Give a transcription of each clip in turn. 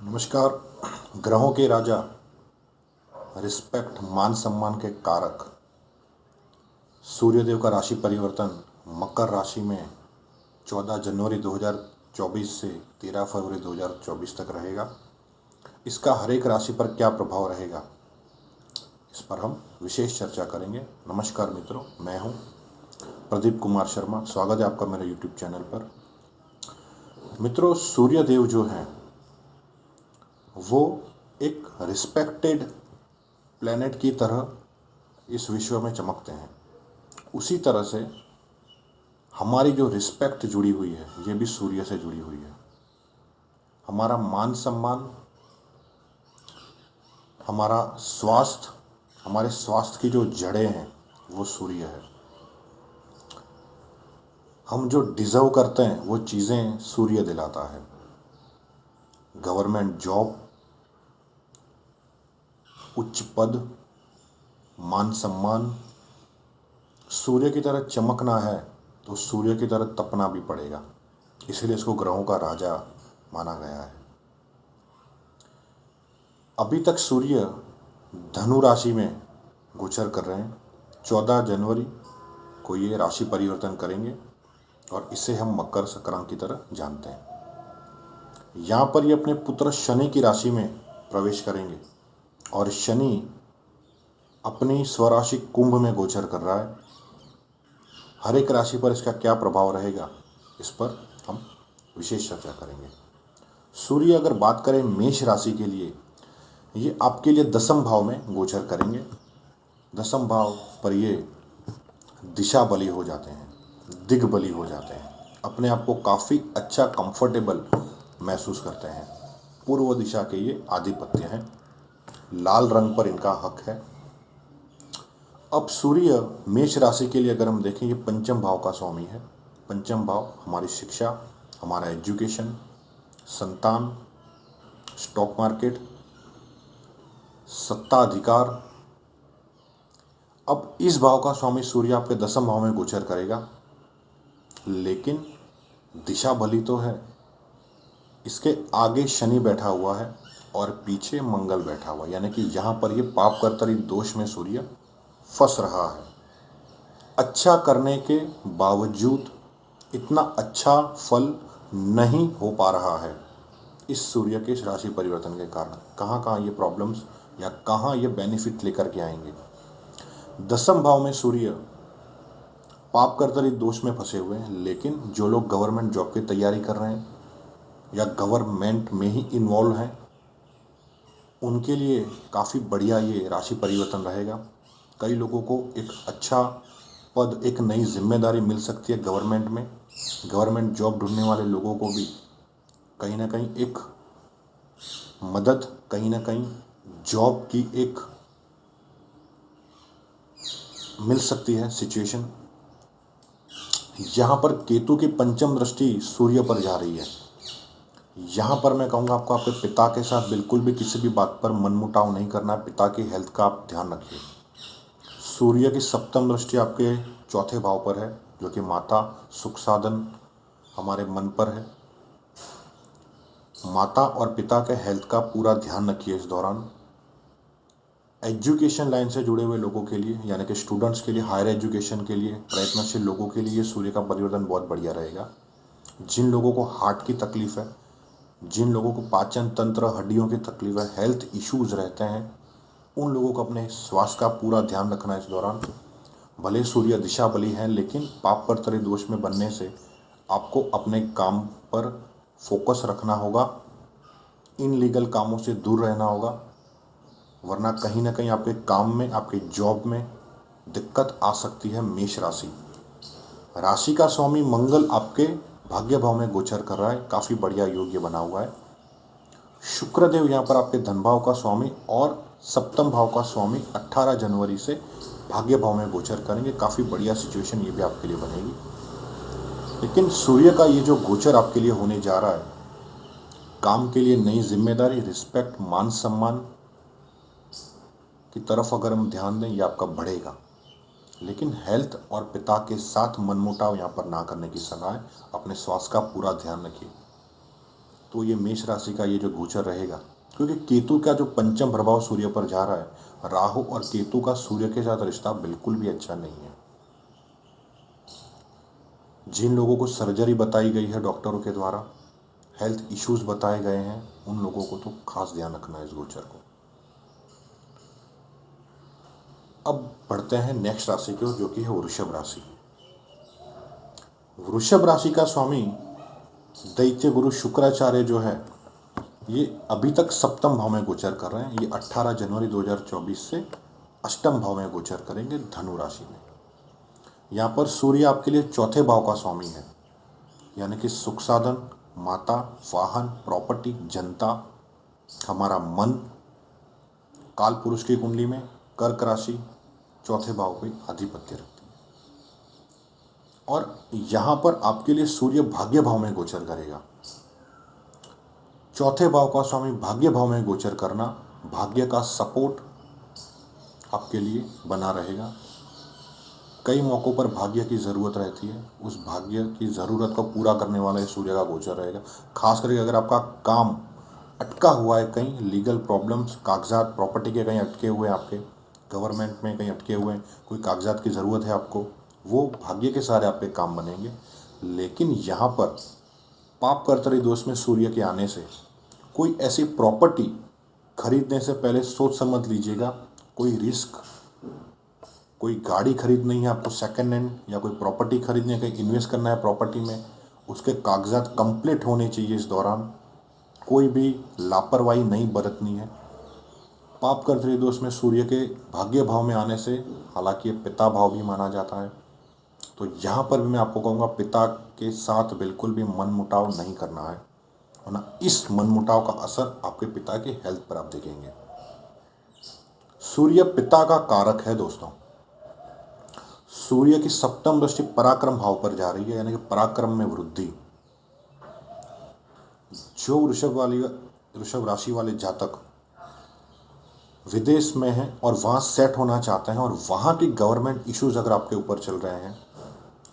नमस्कार। ग्रहों के राजा, रिस्पेक्ट, मान सम्मान के कारक सूर्यदेव का राशि परिवर्तन मकर राशि में 14 जनवरी 2024 से 13 फरवरी 2024 तक रहेगा। इसका हर एक राशि पर क्या प्रभाव रहेगा, इस पर हम विशेष चर्चा करेंगे। नमस्कार मित्रों, मैं हूं प्रदीप कुमार शर्मा। स्वागत है आपका मेरे यूट्यूब चैनल पर। मित्रों, सूर्यदेव जो हैं वो एक रिस्पेक्टेड प्लैनेट की तरह इस विश्व में चमकते हैं। उसी तरह से हमारी जो रिस्पेक्ट जुड़ी हुई है ये भी सूर्य से जुड़ी हुई है। हमारा मान सम्मान, हमारा स्वास्थ्य, हमारे स्वास्थ्य की जो जड़ें हैं वो सूर्य है। हम जो डिज़र्व करते हैं वो चीज़ें सूर्य दिलाता है। गवर्नमेंट जॉब, उच्च पद, मान सम्मान, सूर्य की तरह चमकना है तो सूर्य की तरह तपना भी पड़ेगा। इसलिए इसको ग्रहों का राजा माना गया है। अभी तक सूर्य धनु राशि में गोचर कर रहे हैं। 14 जनवरी को ये राशि परिवर्तन करेंगे और इसे हम मकर संक्रांति की तरह जानते हैं। यहाँ पर ये अपने पुत्र शनि की राशि में प्रवेश करेंगे और शनि अपनी स्वराशि कुंभ में गोचर कर रहा है। हर एक राशि पर इसका क्या प्रभाव रहेगा, इस पर हम विशेष चर्चा करेंगे। सूर्य अगर बात करें मेष राशि के लिए, ये आपके लिए 10वें भाव में गोचर करेंगे। 10वें भाव पर ये दिशा बली हो जाते हैं, दिग्बली हो जाते हैं। अपने आप को काफ़ी अच्छा, कंफर्टेबल महसूस करते हैं। पूर्व दिशा के ये आधिपत्य हैं। लाल रंग पर इनका हक है। अब सूर्य मेष राशि के लिए अगर हम देखें, ये 5वें भाव का स्वामी है। 5वां भाव हमारी शिक्षा, हमारा एजुकेशन, संतान, स्टॉक मार्केट, सत्ता अधिकार। अब इस भाव का स्वामी सूर्य आपके 10वें भाव में गोचर करेगा, लेकिन दिशा भली तो है। इसके आगे शनि बैठा हुआ है और पीछे मंगल बैठा हुआ है, यानी कि यहाँ पर ये पाप कर्तरी दोष में सूर्य फंस रहा है। अच्छा करने के बावजूद इतना अच्छा फल नहीं हो पा रहा है इस सूर्य के राशि परिवर्तन के कारण। कहाँ कहाँ ये प्रॉब्लम्स या कहाँ ये बेनिफिट लेकर के आएंगे। 10वें भाव में सूर्य पाप कर्तरी दोष में फंसे हुए हैं, लेकिन जो लोग गवर्नमेंट जॉब की तैयारी कर रहे हैं या गवर्नमेंट में ही इन्वॉल्व हैं, उनके लिए काफ़ी बढ़िया ये राशि परिवर्तन रहेगा। कई लोगों को एक अच्छा पद, एक नई जिम्मेदारी मिल सकती है गवर्नमेंट में। गवर्नमेंट जॉब ढूंढने वाले लोगों को भी कहीं ना कहीं एक मदद, कहीं ना कहीं जॉब की एक मिल सकती है सिचुएशन। यहाँ पर केतु की 5वीं दृष्टि सूर्य पर जा रही है। यहाँ पर मैं कहूँगा आपको आपके पिता के साथ बिल्कुल भी किसी भी बात पर मनमुटाव नहीं करना है। पिता की हेल्थ का आप ध्यान रखिए। सूर्य की 7वीं दृष्टि आपके 4थे भाव पर है, जो कि माता, सुख साधन, हमारे मन पर है। माता और पिता के हेल्थ का पूरा ध्यान रखिए इस दौरान। एजुकेशन लाइन से जुड़े हुए लोगों के लिए, यानी कि स्टूडेंट्स के लिए, हायर एजुकेशन के लिए प्रयत्नशील लोगों के लिए सूर्य का परिवर्तन बहुत बढ़िया रहेगा। जिन लोगों को हार्ट की तकलीफ है, जिन लोगों को पाचन तंत्र, हड्डियों की तकलीफ है, हेल्थ इश्यूज रहते हैं, उन लोगों को अपने स्वास्थ्य का पूरा ध्यान रखना है इस दौरान। भले सूर्य दिशा बली है, लेकिन पाप कर्तरी दोष में बनने से आपको अपने काम पर फोकस रखना होगा। इनलीगल कामों से दूर रहना होगा, वरना कहीं ना कहीं आपके काम में, आपके जॉब में दिक्कत आ सकती है। मेष राशि, राशि का स्वामी मंगल आपके भाग्य भाव में गोचर कर रहा है। काफ़ी बढ़िया योग्य बना हुआ है। शुक्रदेव यहाँ पर आपके धन भाव का स्वामी और 7वें भाव का स्वामी 18 जनवरी से भाग्य भाव में गोचर करेंगे। काफ़ी बढ़िया सिचुएशन ये भी आपके लिए बनेगी। लेकिन सूर्य का ये जो गोचर आपके लिए होने जा रहा है, काम के लिए नई जिम्मेदारी, रिस्पेक्ट, मान सम्मान की तरफ अगर हम ध्यान दें, ये आपका बढ़ेगा। लेकिन हेल्थ और पिता के साथ मनमुटाव यहाँ पर ना करने की सलाह है। अपने स्वास्थ्य का पूरा ध्यान रखिए। तो ये मेष राशि का ये जो गोचर रहेगा, क्योंकि केतु का जो पंचम प्रभाव सूर्य पर जा रहा है, राहु और केतु का सूर्य के साथ रिश्ता बिल्कुल भी अच्छा नहीं है। जिन लोगों को सर्जरी बताई गई है डॉक्टरों के द्वारा, हेल्थ इश्यूज बताए गए हैं, उन लोगों को तो खास ध्यान रखना है इस गोचर को। अब बढ़ते हैं नेक्स्ट राशि की, जो कि है वृषभ राशि। वृषभ राशि का स्वामी दैत्य गुरु शुक्राचार्य जो है, ये अभी तक सप्तम भाव में गोचर कर रहे हैं। ये 18 जनवरी 2024 से अष्टम भाव में गोचर करेंगे, धनु राशि में। यहाँ पर सूर्य आपके लिए चौथे भाव का स्वामी है, यानी कि सुख साधन, माता, वाहन, प्रॉपर्टी, जनता, हमारा मन। काल पुरुष की कुंडली में कर्क राशि चौथे भाव पे आधिपत्य रखती है, और यहाँ पर आपके लिए सूर्य भाग्य भाव में गोचर करेगा। चौथे भाव का स्वामी भाग्य भाव में गोचर करना, भाग्य का सपोर्ट आपके लिए बना रहेगा। कई मौक़ों पर भाग्य की ज़रूरत रहती है, उस भाग्य की ज़रूरत को पूरा करने वाला ये सूर्य का गोचर रहेगा। खास करके अगर आपका काम अटका हुआ है, कहीं लीगल प्रॉब्लम्स, कागजात प्रॉपर्टी के कहीं अटके हुए हैं, आपके गवर्नमेंट में कहीं अटके हुए हैं, कोई कागजात की ज़रूरत है आपको, वो भाग्य के सारे आपके काम बनेंगे। लेकिन यहाँ पर पाप कर्तरी दोष में सूर्य के आने से कोई ऐसी प्रॉपर्टी खरीदने से पहले सोच समझ लीजिएगा। कोई रिस्क, कोई गाड़ी खरीदनी है आपको सेकंड हैंड, या कोई प्रॉपर्टी खरीदनी है, कहीं इन्वेस्ट करना है प्रॉपर्टी में, उसके कागजात कंप्लीट होने चाहिए। इस दौरान कोई भी लापरवाही नहीं बरतनी है। पाप कर्तरी दोष में सूर्य के भाग्य भाव में आने से, हालांकि ये पिता भाव भी माना जाता है, तो यहाँ पर भी मैं आपको कहूँगा पिता के साथ बिल्कुल भी मनमुटाव नहीं करना है, वरना इस मनमुटाव का असर आपके पिता की हेल्थ पर आप देखेंगे। सूर्य पिता का कारक है दोस्तों। सूर्य की सप्तम दृष्टि पराक्रम भाव पर जा रही है, यानी कि पराक्रम में वृद्धि। जो वृषभ राशि वाले जातक विदेश में हैं और वहाँ सेट होना चाहते हैं, और वहाँ की गवर्नमेंट इश्यूज अगर आपके ऊपर चल रहे हैं,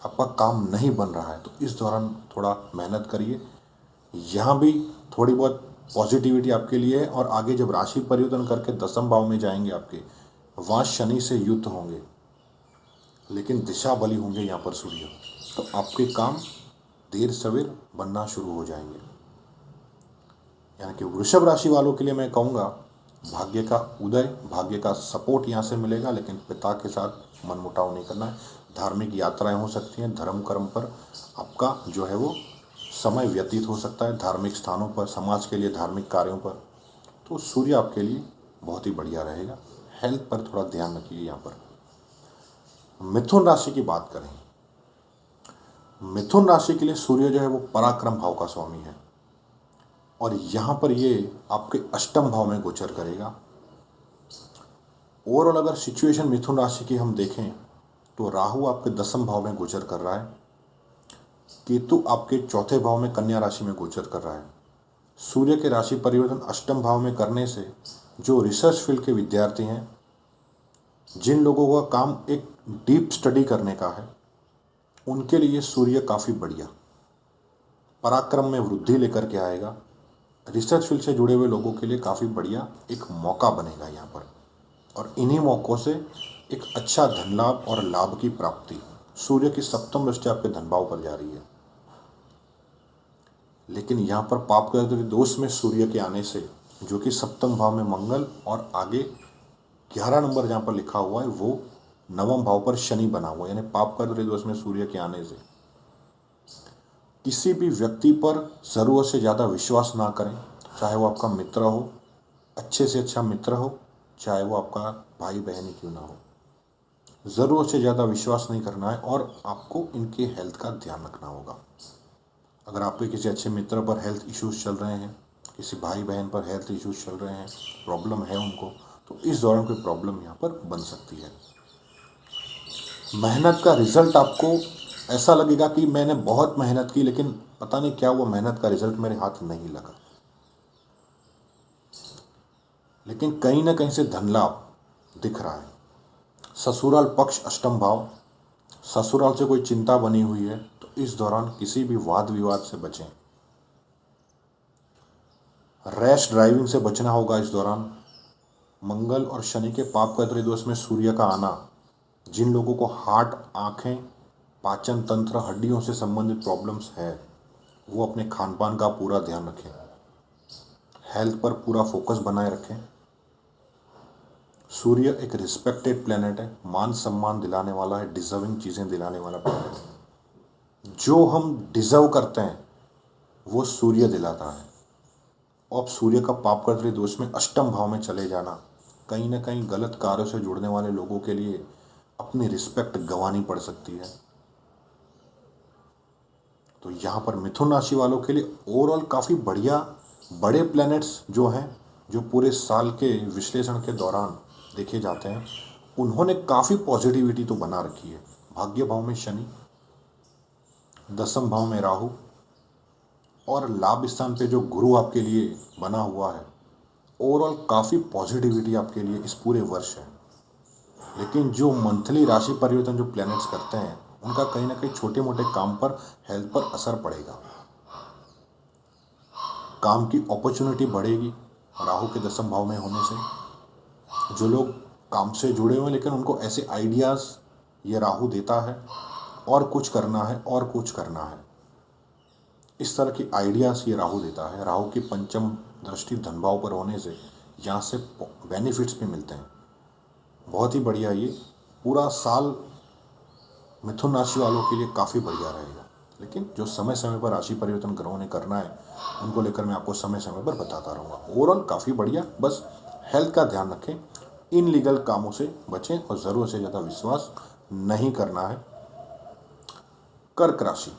आपका काम नहीं बन रहा है, तो इस दौरान थोड़ा मेहनत करिए। यहाँ भी थोड़ी बहुत पॉजिटिविटी आपके लिए है, और आगे जब राशि परिवर्तन करके दसम भाव में जाएंगे आपके, वहाँ शनि से युद्ध होंगे, लेकिन दिशा बली होंगे यहाँ पर सूर्य, तो आपके काम देर सवेर बनना शुरू हो जाएंगे। यानी कि वृषभ राशि वालों के लिए मैं कहूँगा भाग्य का उदय, भाग्य का सपोर्ट यहाँ से मिलेगा, लेकिन पिता के साथ मनमुटाव नहीं करना है। धार्मिक यात्राएं हो सकती हैं, धर्म कर्म पर आपका जो है वो समय व्यतीत हो सकता है, धार्मिक स्थानों पर, समाज के लिए धार्मिक कार्यों पर, तो सूर्य आपके लिए बहुत ही बढ़िया रहेगा। हेल्थ पर थोड़ा ध्यान रखिए। यहाँ पर मिथुन राशि की बात करें, मिथुन राशि के लिए सूर्य जो है वो पराक्रम भाव का स्वामी है, और यहाँ पर ये आपके अष्टम भाव में गोचर करेगा। ओवरऑल अगर सिचुएशन मिथुन राशि की हम देखें तो राहु आपके दसम भाव में गोचर कर रहा है, केतु आपके चौथे भाव में कन्या राशि में गोचर कर रहा है। सूर्य के राशि परिवर्तन अष्टम भाव में करने से जो रिसर्च फील्ड के विद्यार्थी हैं, जिन लोगों का काम एक डीप स्टडी करने का है, उनके लिए सूर्य काफ़ी बढ़िया पराक्रम में वृद्धि लेकर के आएगा। रिसर्च फील्ड से जुड़े हुए लोगों के लिए काफ़ी बढ़िया एक मौका बनेगा यहाँ पर, और इन्हीं मौक़ों से एक अच्छा धन लाभ और लाभ की प्राप्ति। सूर्य की सप्तम दृष्टि आपके धन भाव पर जा रही है, लेकिन यहाँ पर पाप कर्तरी दोष में सूर्य के आने से, जो कि सप्तम भाव में मंगल और आगे 11 नंबर जहाँ पर लिखा हुआ है वो नवम भाव पर शनि बना हुआ है, यानी पाप कर्तरी दोष में सूर्य के आने से किसी भी व्यक्ति पर ज़रूरत से ज़्यादा विश्वास ना करें, चाहे वो आपका मित्र हो, अच्छे से अच्छा मित्र हो, चाहे वो आपका भाई बहन ही क्यों ना हो। ज़रूरत से ज़्यादा विश्वास नहीं करना है, और आपको इनकी हेल्थ का ध्यान रखना होगा। अगर आपके किसी अच्छे मित्र पर हेल्थ इश्यूज़ चल रहे हैं, किसी भाई बहन पर हेल्थ इश्यूज़ चल रहे हैं, प्रॉब्लम है उनको, तो इस दौरान कोई प्रॉब्लम यहाँ पर बन सकती है। मेहनत का रिज़ल्ट आपको ऐसा लगेगा कि मैंने बहुत मेहनत की, लेकिन पता नहीं क्या हुआ, मेहनत का रिज़ल्ट मेरे हाथ नहीं लगा। लेकिन कहीं ना कहीं से धन लाभ दिख रहा है। ससुराल पक्ष अष्टम भाव, ससुराल से कोई चिंता बनी हुई है, तो इस दौरान किसी भी वाद विवाद से बचें। रैश ड्राइविंग से बचना होगा इस दौरान। मंगल और शनि के पाप का त्रिदोष में सूर्य का आना, जिन लोगों को हार्ट, आँखें, पाचन तंत्र, हड्डियों से संबंधित प्रॉब्लम्स है, वो अपने खान पान का पूरा ध्यान रखें, हेल्थ पर पूरा फोकस बनाए रखें। सूर्य एक रिस्पेक्टेड प्लेनेट है, मान सम्मान दिलाने वाला है, डिजर्विंग चीज़ें दिलाने वाला प्लेनेट है। जो हम डिजर्व करते हैं वो सूर्य दिलाता है। अब सूर्य का पापकर्त्री दोष में अष्टम भाव में चले जाना कहीं ना कहीं गलत कार्यों से जुड़ने वाले लोगों के लिए अपनी रिस्पेक्ट गंवानी पड़ सकती है। तो यहाँ पर मिथुन राशि वालों के लिए ओवरऑल काफ़ी बढ़िया बड़े प्लैनेट्स जो हैं, जो पूरे साल के विश्लेषण के दौरान देखे जाते हैं, उन्होंने काफ़ी पॉजिटिविटी तो बना रखी है। भाग्य भाव में शनि, दसम भाव में राहु और लाभ स्थान पे जो गुरु आपके लिए बना हुआ है, ओवरऑल काफ़ी पॉजिटिविटी आपके लिए इस पूरे वर्ष है। लेकिन जो मंथली राशि परिवर्तन जो प्लैनेट्स करते हैं, उनका कहीं ना कहीं छोटे मोटे काम पर, हेल्थ पर असर पड़ेगा। काम की अपॉर्चुनिटी बढ़ेगी राहु के दसम भाव में होने से। जो लोग काम से जुड़े हुए हैं लेकिन उनको ऐसे आइडियाज़ ये राहु देता है, और कुछ करना है और कुछ करना है, इस तरह की आइडियाज़ ये राहु देता है। राहु की पंचम दृष्टि धन भाव पर होने से यहाँ से बेनिफिट्स भी मिलते हैं। बहुत ही बढ़िया, ये पूरा साल मिथुन राशि वालों के लिए काफ़ी बढ़िया रहेगा। लेकिन जो समय समय पर राशि परिवर्तन ग्रहों ने करना है, उनको लेकर मैं आपको समय समय पर बताता रहूँगा। ओवरऑल काफ़ी बढ़िया, बस हेल्थ का ध्यान रखें, इन लीगल कामों से बचें और ज़रूरत से ज़्यादा विश्वास नहीं करना है। कर्क राशि,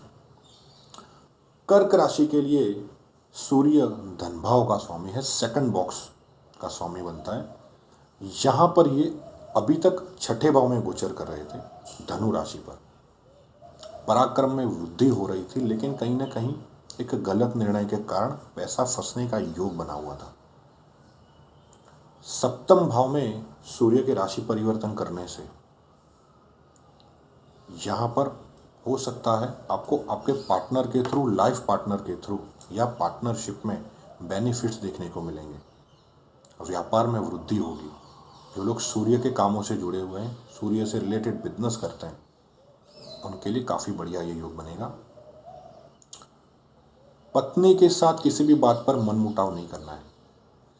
कर्क राशि के लिए सूर्य धन भाव का स्वामी है, सेकंड बॉक्स का स्वामी बनता है। यहाँ पर ये अभी तक छठे भाव में गोचर कर रहे थे धनु राशि पर। पराक्रम में वृद्धि हो रही थी, लेकिन कहीं ना कहीं एक गलत निर्णय के कारण पैसा फंसने का योग बना हुआ था। सप्तम भाव में सूर्य के राशि परिवर्तन करने से यहाँ पर हो सकता है आपको आपके पार्टनर के थ्रू, लाइफ पार्टनर के थ्रू या पार्टनरशिप में बेनिफिट्स देखने को मिलेंगे। व्यापार में वृद्धि होगी। जो लोग सूर्य के कामों से जुड़े हुए हैं, सूर्य से रिलेटेड बिजनेस करते हैं, उनके लिए काफ़ी बढ़िया ये योग बनेगा। पत्नी के साथ किसी भी बात पर मनमुटाव नहीं करना है।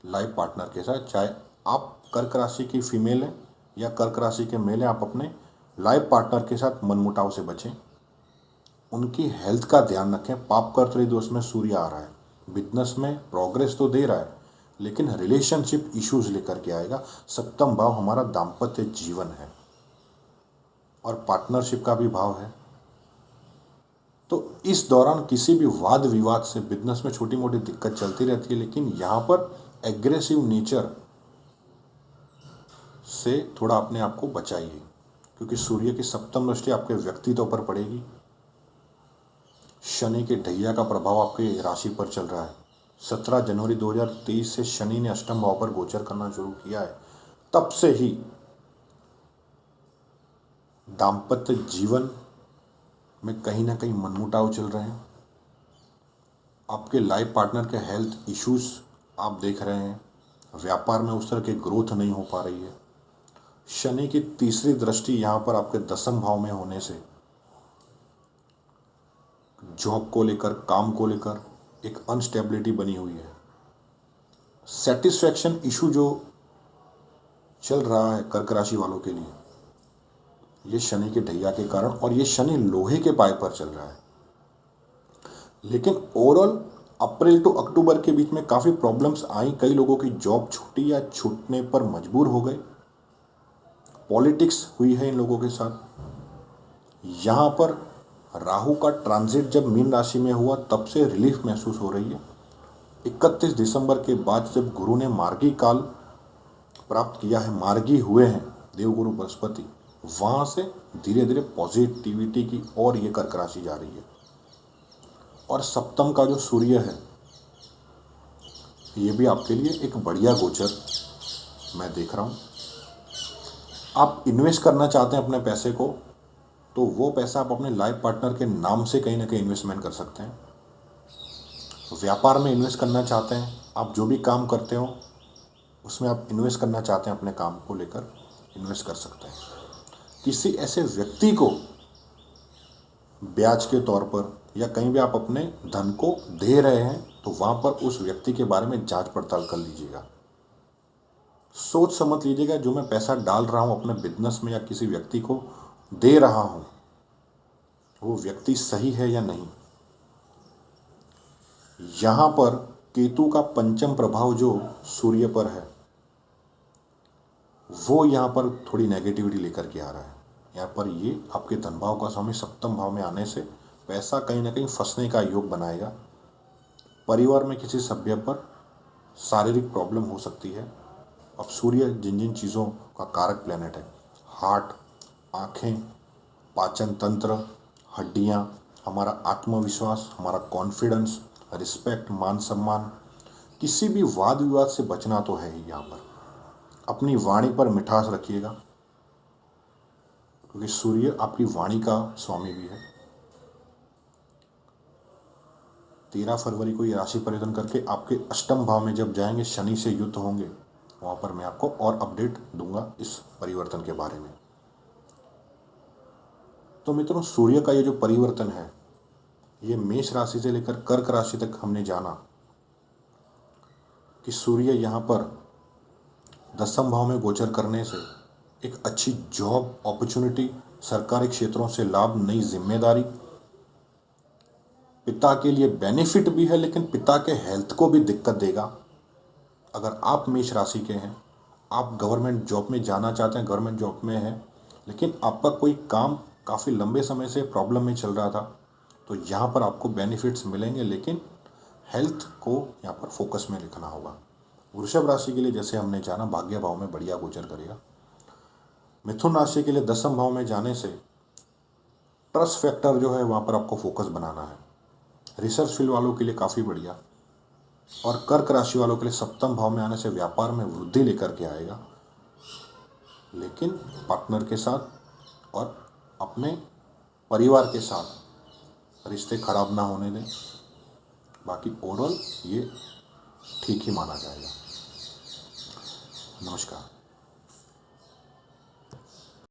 लाइफ पार्टनर के साथ, चाहे आप कर्क राशि की फीमेल हैं या कर्क राशि के मेल हैं, आप अपने लाइफ पार्टनर के साथ मनमुटाव से बचें। उनकी हेल्थ का ध्यान रखें। पाप कर्तरी दोष में सूर्य आ रहा है, बिजनेस में प्रोग्रेस तो दे रहा है, लेकिन रिलेशनशिप इश्यूज लेकर के आएगा। सप्तम भाव हमारा दाम्पत्य जीवन है और पार्टनरशिप का भी भाव है। तो इस दौरान किसी भी वाद विवाद से, बिजनेस में छोटी मोटी दिक्कत चलती रहती है, लेकिन यहाँ पर एग्रेसिव नेचर से थोड़ा अपने आप को बचाइए, क्योंकि सूर्य की सप्तम दृष्टि आपके व्यक्तित्व पर पड़ेगी। शनि के ढैया का प्रभाव आपके राशि पर चल रहा है। 17 जनवरी 2023 से शनि ने अष्टम भाव पर गोचर करना शुरू किया है। तब से ही दाम्पत्य जीवन में कहीं ना कहीं मनमुटाव चल रहे हैं। आपके लाइफ पार्टनर के हेल्थ इश्यूज आप देख रहे हैं। व्यापार में उस तरह की ग्रोथ नहीं हो पा रही है। शनि की तीसरी दृष्टि यहाँ पर आपके दसम भाव में होने से जॉब को लेकर, काम को लेकर एक अनस्टेबिलिटी बनी हुई है। सेटिस्फैक्शन इशू जो चल रहा है कर्क राशि वालों के लिए, ये शनि के ढैया के कारण, और ये शनि लोहे के पाए पर चल रहा है। लेकिन ओवरऑल अप्रैल टू अक्टूबर के बीच में काफ़ी प्रॉब्लम्स आई। कई लोगों की जॉब छूटी या छूटने पर मजबूर हो गए। पॉलिटिक्स हुई है इन लोगों के साथ। यहाँ पर राहु का ट्रांजिट जब मीन राशि में हुआ, तब से रिलीफ महसूस हो रही है। 31 दिसंबर के बाद जब गुरु ने मार्गी काल प्राप्त किया है, मार्गी हुए हैं देवगुरु बृहस्पति, वहाँ से धीरे धीरे पॉजिटिविटी की और ये कर्क राशि जा रही है। और सप्तम का जो सूर्य है, ये भी आपके लिए एक बढ़िया गोचर मैं देख रहा हूँ। आप इन्वेस्ट करना चाहते हैं अपने पैसे को, तो वो पैसा आप अपने लाइफ पार्टनर के नाम से कहीं ना कहीं इन्वेस्टमेंट कर सकते हैं। व्यापार में इन्वेस्ट करना चाहते हैं आप जो भी काम करते हो उसमें आप इन्वेस्ट करना चाहते हैं, अपने काम को लेकर इन्वेस्ट कर सकते हैं। किसी ऐसे व्यक्ति को ब्याज के तौर पर या कहीं भी आप अपने धन को दे रहे हैं तो वहाँ पर उस व्यक्ति के बारे में जांच पड़ताल कर लीजिएगा। सोच समझ लीजिएगा जो मैं पैसा डाल रहा हूँ अपने बिजनेस में या किसी व्यक्ति को दे रहा हूँ वो व्यक्ति सही है या नहीं। यहाँ पर केतु का पंचम प्रभाव जो सूर्य पर है वो यहाँ पर थोड़ी नेगेटिविटी लेकर के आ रहा है। यहाँ पर ये आपके धन भाव का स्वामी सप्तम भाव में आने से पैसा कहीं ना कहीं फंसने का योग बनाएगा। परिवार में किसी सभ्य पर शारीरिक प्रॉब्लम हो सकती है। अब सूर्य जिन जिन चीज़ों का कारक प्लैनेट है, हार्ट, आँखें, पाचन तंत्र, हड्डियाँ, हमारा आत्मविश्वास, हमारा कॉन्फिडेंस, रिस्पेक्ट, मान सम्मान, किसी भी वाद विवाद से बचना तो है ही। यहाँ पर अपनी वाणी पर मिठास रखिएगा क्योंकि सूर्य आपकी वाणी का स्वामी भी है। 13 फरवरी को ये राशि परिवर्तन करके आपके अष्टम भाव में जब जाएंगे, शनि से युद्ध होंगे, वहाँ पर मैं आपको और अपडेट दूंगा इस परिवर्तन के बारे में। तो मित्रों, सूर्य का ये जो परिवर्तन है ये मेष राशि से लेकर कर्क राशि तक हमने जाना कि सूर्य यहाँ पर दसम भाव में गोचर करने से एक अच्छी जॉब अपॉर्चुनिटी, सरकारी क्षेत्रों से लाभ, नई जिम्मेदारी, पिता के लिए बेनिफिट भी है लेकिन पिता के हेल्थ को भी दिक्कत देगा। अगर आप मेष राशि के हैं, आप गवर्नमेंट जॉब में जाना चाहते हैं, गवर्नमेंट जॉब में हैं लेकिन आपका कोई काम काफ़ी लंबे समय से प्रॉब्लम में चल रहा था, तो यहाँ पर आपको बेनिफिट्स मिलेंगे लेकिन हेल्थ को यहाँ पर फोकस में रखना होगा। वृषभ राशि के लिए जैसे हमने जाना भाग्य भाव में बढ़िया गोचर करेगा। मिथुन राशि के लिए दसम भाव में जाने से ट्रस्ट फैक्टर जो है वहाँ पर आपको फोकस बनाना है। रिसर्च फील्ड वालों के लिए काफ़ी बढ़िया। और कर्क राशि वालों के लिए सप्तम भाव में आने से व्यापार में वृद्धि लेकर के आएगा, लेकिन पार्टनर के साथ और अपने परिवार के साथ रिश्ते खराब ना होने दें। बाकी ओवरऑल ये ठीक ही माना जाएगा। नमस्कार।